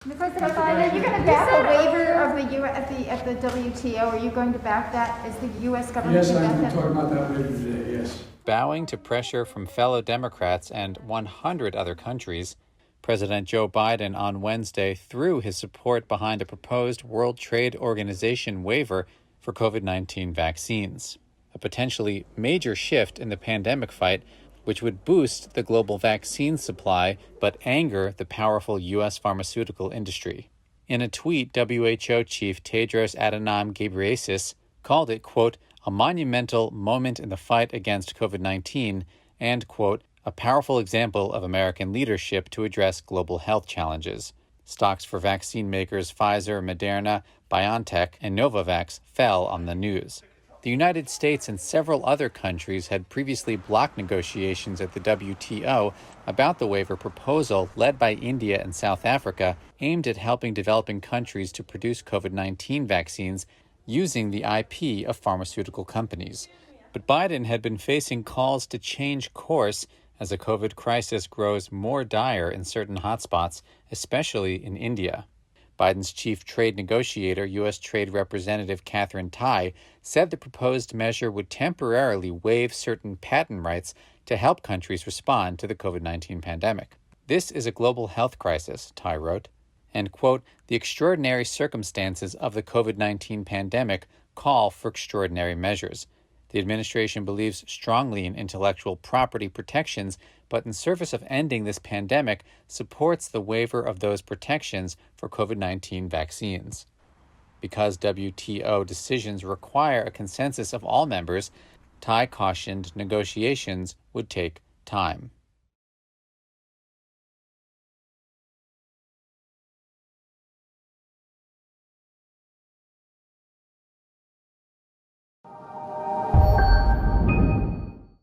President Biden, you're going to back the waiver of the WTO. Are you going to back that? Is the U.S. government? Yes, I'm talking about that later today, yes. Bowing to pressure from fellow Democrats and 100 other countries, President Joe Biden on Wednesday threw his support behind a proposed World Trade Organization waiver for COVID-19 vaccines, a potentially major shift in the pandemic fight, which would boost the global vaccine supply but anger the powerful U.S. pharmaceutical industry. In a tweet, WHO Chief Tedros Adhanom Ghebreyesus called it, quote, a monumental moment in the fight against COVID-19 and, quote, a powerful example of American leadership to address global health challenges. Stocks for vaccine makers Pfizer, Moderna, BioNTech, and Novavax fell on the news. The United States and several other countries had previously blocked negotiations at the WTO about the waiver proposal led by India and South Africa aimed at helping developing countries to produce COVID-19 vaccines using the IP of pharmaceutical companies. But Biden had been facing calls to change course as the COVID crisis grows more dire in certain hotspots, especially in India. Biden's chief trade negotiator, U.S. Trade Representative Katherine Tai, said the proposed measure would temporarily waive certain patent rights to help countries respond to the COVID-19 pandemic. This is a global health crisis, Tai wrote, and, quote, the extraordinary circumstances of the COVID-19 pandemic call for extraordinary measures. The administration believes strongly in intellectual property protections, but in service of ending this pandemic, supports the waiver of those protections for COVID-19 vaccines. Because WTO decisions require a consensus of all members, Tai cautioned negotiations would take time.